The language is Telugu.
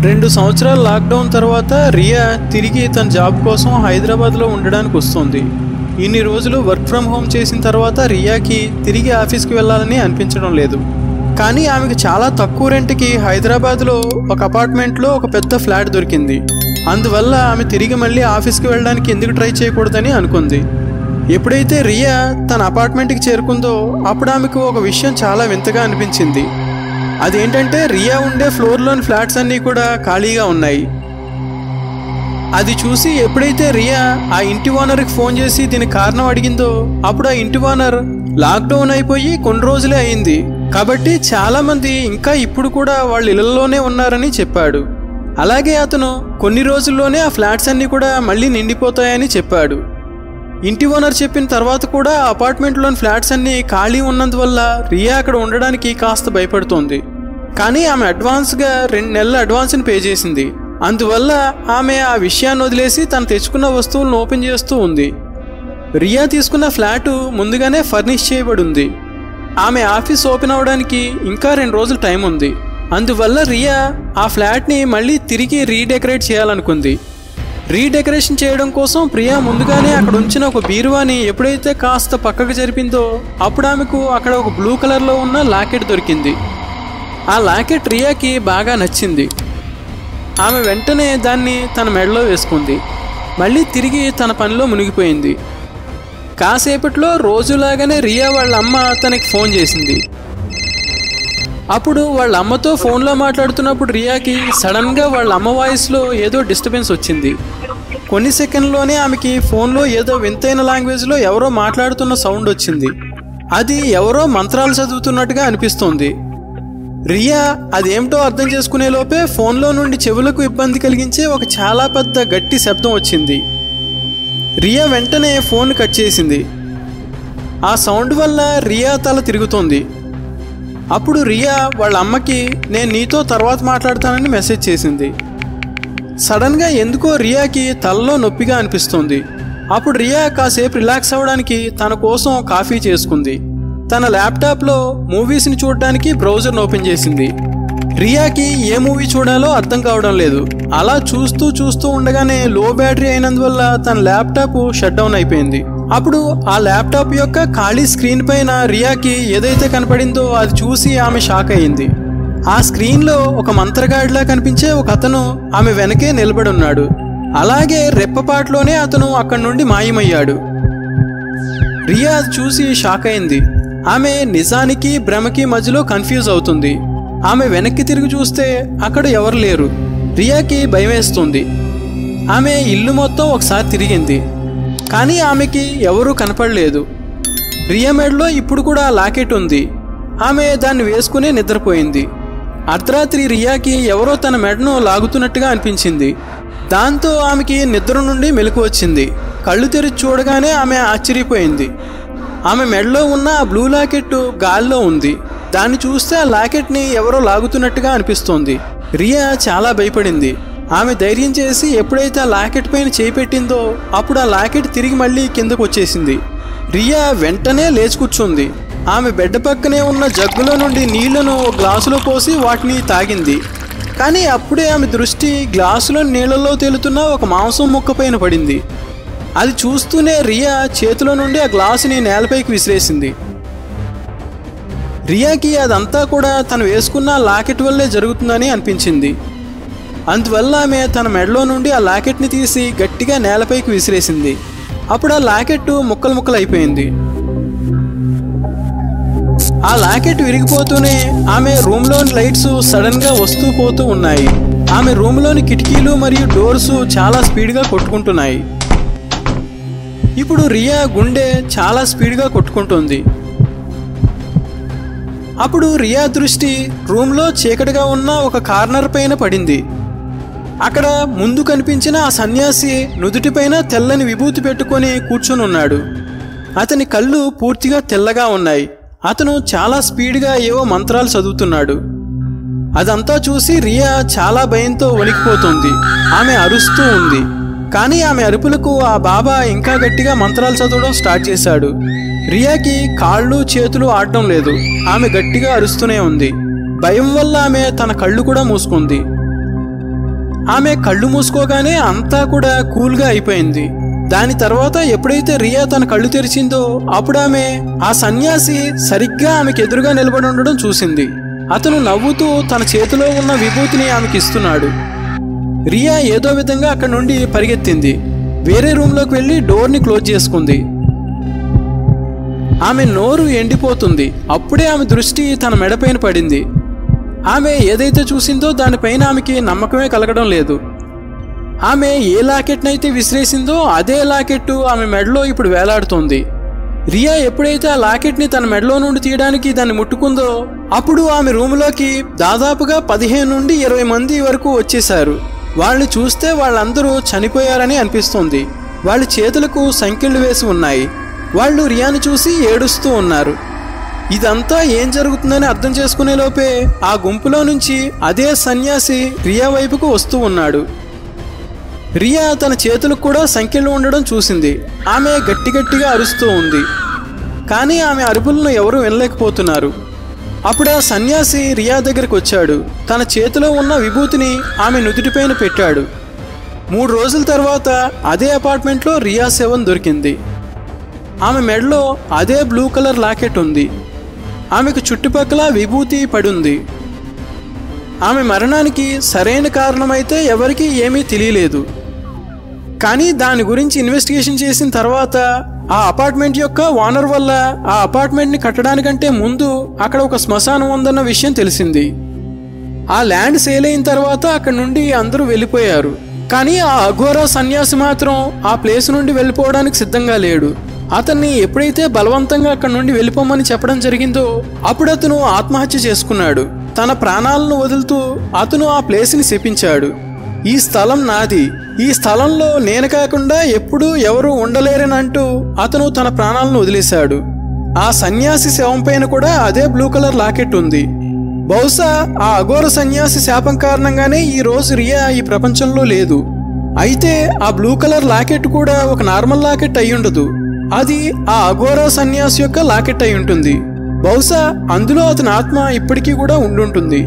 2 సంవత్సరాల లాక్డౌన్ తర్వాత రియా తిరిగి తన జాబ్ కోసం హైదరాబాద్లో ఉండడానికి వస్తుంది. ఇన్ని రోజులు వర్క్ ఫ్రమ్ హోమ్ చేసిన తర్వాత రియాకి తిరిగి ఆఫీస్కి వెళ్ళాలని అనిపించడం లేదు. కానీ ఆమెకు చాలా తక్కువ రెంట్కి హైదరాబాద్లో ఒక అపార్ట్మెంట్లో ఒక పెద్ద ఫ్లాట్ దొరికింది. అందువల్ల ఆమె తిరిగి మళ్ళీ ఆఫీస్కి వెళ్ళడానికి ఎందుకు ట్రై చేయకూడదని అనుకుంది. ఎప్పుడైతే రియా తన అపార్ట్మెంట్కి చేరుకుందో అప్పుడు ఆమెకు ఒక విషయం చాలా వింతగా అనిపించింది. అదేంటంటే రియా ఉండే ఫ్లోర్లోని ఫ్లాట్స్ అన్నీ కూడా ఖాళీగా ఉన్నాయి. అది చూసి ఎప్పుడైతే రియా ఆ ఇంటి ఓనర్కి ఫోన్ చేసి దీనికి కారణం అడిగిందో అప్పుడు ఆ ఇంటి ఓనర్ లాక్డౌన్ అయిపోయి కొన్ని రోజులే అయింది కాబట్టి చాలామంది ఇంకా ఇప్పుడు కూడా వాళ్ళ ఇళ్లలోనే ఉన్నారని చెప్పాడు. అలాగే అతను కొన్ని రోజుల్లోనే ఆ ఫ్లాట్స్ అన్నీ కూడా మళ్ళీ నిండిపోతాయని చెప్పాడు. ఇంటి ఓనర్ చెప్పిన తర్వాత కూడా అపార్ట్మెంట్లోని ఫ్లాట్స్ అన్నీ ఖాళీ ఉన్నందువల్ల రియా అక్కడ ఉండడానికి కాస్త భయపడుతోంది. కానీ ఆమె అడ్వాన్స్గా 2 నెలల అడ్వాన్స్ని పే చేసింది. అందువల్ల ఆమె ఆ విషయాన్ని వదిలేసి తను తెచ్చుకున్న వస్తువులను ఓపెన్ చేస్తూ ఉంది. రియా తీసుకున్న ఫ్లాటు ముందుగానే ఫర్నిష్ చేయబడి ఉంది. ఆమె ఆఫీస్ ఓపెన్ అవ్వడానికి ఇంకా 2 రోజులు టైం ఉంది. అందువల్ల రియా ఆ ఫ్లాట్ని మళ్ళీ తిరిగి రీడెకరేట్ చేయాలనుకుంది. రీడెకరేషన్ చేయడం కోసం ప్రియా ముందుగానే అక్కడ ఉంచిన ఒక బీరువాని ఎప్పుడైతే కాస్త పక్కకు జరిపిందో అప్పుడు ఆమెకు అక్కడ ఒక బ్లూ కలర్లో ఉన్న లాకెట్ దొరికింది. ఆ లాకెట్ రియాకి బాగా నచ్చింది. ఆమె వెంటనే దాన్ని తన మెడలో వేసుకుంది. మళ్ళీ తిరిగి తన పనిలో మునిగిపోయింది. కాసేపట్లో రోజులాగానే రియా వాళ్ళ అమ్మ తనకి ఫోన్ చేసింది. అప్పుడు వాళ్ళ అమ్మతో ఫోన్లో మాట్లాడుతున్నప్పుడు రియాకి సడన్గా వాళ్ళ అమ్మ వాయిస్లో ఏదో డిస్టర్బెన్స్ వచ్చింది. కొన్ని సెకండ్లోనే ఆమెకి ఫోన్లో ఏదో వింతైన లాంగ్వేజ్లో ఎవరో మాట్లాడుతున్న సౌండ్ వచ్చింది. అది ఎవరో మంత్రాలు చదువుతున్నట్టుగా అనిపిస్తోంది. రియా అదేమిటో అర్థం చేసుకునే లోపే ఫోన్లో నుండి చెవులకు ఇబ్బంది కలిగించే ఒక చాలా పెద్ద గట్టి శబ్దం వచ్చింది. రియా వెంటనే ఫోన్ కట్ చేసింది. ఆ సౌండ్ వల్ల రియా తల తిరుగుతోంది. అప్పుడు రియా వాళ్ళ అమ్మకి నేను నీతో తర్వాత మాట్లాడతానని మెసేజ్ చేసింది. సడన్గా ఎందుకో రియాకి తలలో నొప్పిగా అనిపిస్తుంది. అప్పుడు రియా కాసేపు రిలాక్స్ అవ్వడానికి తన కోసం కాఫీ చేసుకుంది. తన ల్యాప్టాప్లో మూవీస్ని చూడడానికి బ్రౌజర్ని ఓపెన్ చేసింది. రియాకి ఏ మూవీ చూడాలో అర్థం కావడం లేదు. అలా చూస్తూ ఉండగానే లో బ్యాటరీ అయినందువల్ల తన ల్యాప్టాప్ షట్ డౌన్ అయిపోయింది. అప్పుడు ఆ ల్యాప్టాప్ యొక్క ఖాళీ స్క్రీన్ పైన రియాకి ఏదైతే కనపడిందో అది చూసి ఆమె షాక్ అయ్యింది. ఆ స్క్రీన్లో ఒక మంత్రగాడిలా కనిపించే ఒక అతను ఆమె వెనకే నిలబడి ఉన్నాడు. అలాగే రెప్పపాట్లోనే అతను అక్కడి నుండి మాయమయ్యాడు. రియా అది చూసి షాక్ అయింది. ఆమె నిజానికి భ్రమకి మధ్యలో కన్ఫ్యూజ్ అవుతుంది. ఆమె వెనక్కి తిరిగి చూస్తే అక్కడ ఎవరు లేరు. రియాకి భయం వేస్తుంది. ఆమె ఇల్లు మొత్తం ఒకసారి తిరిగింది. కానీ ఆమెకి ఎవరూ కనపడలేదు. రియా మెడలో ఇప్పుడు కూడా లాకెట్ ఉంది. ఆమె దాన్ని వేసుకుని నిద్రపోయింది. అర్ధరాత్రి రియాకి ఎవరో తన మెడను లాగుతున్నట్టుగా అనిపించింది. దాంతో ఆమెకి నిద్ర నుండి మెలకు వచ్చింది. కళ్ళు తెరిచి చూడగానే ఆమె ఆశ్చర్యపోయింది. ఆమె మెడలో ఉన్న ఆ బ్లూ లాకెట్ గాల్లో ఉంది. దాన్ని చూస్తే ఆ లాకెట్ని ఎవరో లాగుతున్నట్టుగా అనిపిస్తోంది. రియా చాలా భయపడింది. ఆమె ధైర్యం చేసి ఎప్పుడైతే ఆ లాకెట్ పైన చేయి పెట్టిందో అప్పుడు ఆ లాకెట్ తిరిగి మళ్ళీ కిందకు వచ్చేసింది. రియా వెంటనే లేచి కూర్చుంది. ఆమె బెడ్ పక్కనే ఉన్న జగ్గులో నుండి నీళ్లను గ్లాసులో పోసి వాటిని తాగింది. కానీ అప్పుడే ఆమె దృష్టి గ్లాసులో నీళ్లలో తేలుతున్న ఒక మాంసం ముక్క పైన పడింది. అది చూస్తూనే రియా చేతిలో నుండి ఆ గ్లాసుని నేలపైకి విసిరేసింది. రియాకి అదంతా కూడా తను వేసుకున్న లాకెట్ వల్లే జరుగుతుందని అనిపించింది. అందువల్ల ఆమె తన మెడలో నుండి ఆ లాకెట్ని తీసి గట్టిగా నేలపైకి విసిరేసింది. అప్పుడు ఆ లాకెట్ ముక్కలు అయిపోయింది. ఆ లాకెట్ విరిగిపోతూనే ఆమె రూమ్లోని లైట్స్ సడన్గా వస్తూ పోతూ ఉన్నాయి. ఆమె రూమ్లోని కిటికీలు మరియు డోర్స్ చాలా స్పీడ్గా కొట్టుకుంటున్నాయి. ఇప్పుడు రియా గుండె చాలా స్పీడ్గా కొట్టుకుంటుంది. అప్పుడు రియా దృష్టి రూమ్లో చీకటిగా ఉన్న ఒక కార్నర్ పైన పడింది. అక్కడ ముందు కనిపించిన ఆ సన్యాసి నుదుటిపైన తెల్లని విభూతి పెట్టుకొని కూర్చొని ఉన్నాడు. అతని కళ్ళు పూర్తిగా తెల్లగా ఉన్నాయి. అతను చాలా స్పీడ్గా ఏవో మంత్రాలు చదువుతున్నాడు. అదంతా చూసి రియా చాలా భయంతో వణికిపోతుంది. ఆమె అరుస్తూ ఉంది. కానీ ఆమె అరుపులకు ఆ బాబా ఇంకా గట్టిగా మంత్రాలు చదవడం స్టార్ట్ చేశాడు. రియాకి కాళ్ళు చేతులు ఆడడం లేదు. ఆమె గట్టిగా అరుస్తూనే ఉంది. భయం వల్ల ఆమె తన కళ్ళు కూడా మూసుకుంది. ఆమె కళ్ళు మూసుకోగానే అంతా కూడా కూల్గా అయిపోయింది. దాని తర్వాత ఎప్పుడైతే రియా తన కళ్ళు తెరిచిందో అప్పుడు ఆమె ఆ సన్యాసి సరిగ్గా ఆమెకు ఎదురుగా నిలబడి ఉండడం చూసింది. అతను నవ్వుతూ తన చేతిలో ఉన్న విభూతిని ఆమెకి ఇస్తున్నాడు. రియా ఏదో విధంగా అక్కడి నుండి పరిగెత్తింది. వేరే రూమ్లోకి వెళ్ళి డోర్ని క్లోజ్ చేసుకుంది. ఆమె నోరు ఎండిపోతుంది. అప్పుడే ఆమె దృష్టి తన మెడపైన పడింది. ఆమె ఏదైతే చూసిందో దానిపైన ఆమెకి నమ్మకమే కలగడం లేదు. ఆమె ఏ లాకెట్నైతే విసిరేసిందో అదే లాకెట్టు ఆమె మెడలో ఇప్పుడు వేలాడుతోంది. రియా ఎప్పుడైతే ఆ లాకెట్ని తన మెడలో నుండి తీయడానికి దాన్ని ముట్టుకుందో అప్పుడు ఆమె రూములోకి దాదాపుగా 15 నుండి 20 మంది వరకు వచ్చేశారు. వాళ్ళని చూస్తే వాళ్ళందరూ చనిపోయారని అనిపిస్తోంది. వాళ్ళ చేతులకు సంకెళ్ళు వేసి ఉన్నాయి. వాళ్ళు రియాని చూసి ఏడుస్తూ ఉన్నారు. ఇదంతా ఏం జరుగుతుందని అర్థం చేసుకునే లోపే ఆ గుంపులో నుంచి అదే సన్యాసి రియా వైపుకు వస్తూ ఉన్నాడు. రియా తన చేతులకు కూడా సంకెళ్ళు ఉండడం చూసింది. ఆమె గట్టిగా అరుస్తూ ఉంది. కానీ ఆమె అరుపులను ఎవరూ వినలేకపోతున్నారు. అప్పుడు ఆ సన్యాసి రియా దగ్గరికి వచ్చాడు. తన చేతిలో ఉన్న విభూతిని ఆమె నుదుటిపైన పెట్టాడు. 3 రోజుల తర్వాత అదే అపార్ట్మెంట్లో రియా శవం దొరికింది. ఆమె మెడలో అదే బ్లూ కలర్ లాకెట్ ఉంది. ఆమెకు చుట్టుపక్కల విభూతి పడుంది. ఆమె మరణానికి సరైన కారణమైతే ఎవరికీ ఏమీ తెలియలేదు. కానీ దాని గురించి ఇన్వెస్టిగేషన్ చేసిన తర్వాత ఆ అపార్ట్మెంట్ యొక్క ఓనర్ వల్ల ఆ అపార్ట్మెంట్ని కట్టడానికంటే ముందు అక్కడ ఒక శ్మశానం ఉందన్న విషయం తెలిసింది. ఆ ల్యాండ్ సేల్ అయిన తర్వాత అక్కడి నుండి అందరూ వెళ్ళిపోయారు. కానీ ఆ అఘోరా సన్యాసి మాత్రం ఆ ప్లేస్ నుండి వెళ్ళిపోవడానికి సిద్ధంగా లేడు. అతన్ని ఎప్పుడైతే బలవంతంగా అక్కడి నుండి వెళ్ళిపోమని చెప్పడం జరిగిందో అప్పుడు అతను ఆత్మహత్య చేసుకున్నాడు. తన ప్రాణాలను వదులుతూ అతను ఆ ప్లేస్ని శపించాడు. ఈ స్థలం నాది, ఈ స్థలంలో నేను కాకుండా ఎప్పుడూ ఎవరూ ఉండలేరని అంటూ అతను తన ప్రాణాలను వదిలేశాడు. ఆ సన్యాసి శవం పైన కూడా అదే బ్లూ కలర్ లాకెట్ ఉంది. బహుశా ఆ అఘోర సన్యాసి శాపం కారణంగానే ఈ రోజు రియా ఈ ప్రపంచంలో లేదు. అయితే ఆ బ్లూ కలర్ లాకెట్ కూడా ఒక నార్మల్ లాకెట్ అయి ఉండదు. అది ఆ అఘోర సన్యాసి యొక్క లాకెట్ అయి ఉంటుంది. బహుశా అందులో అతని ఆత్మ ఇప్పటికీ కూడా ఉండుంటుంది.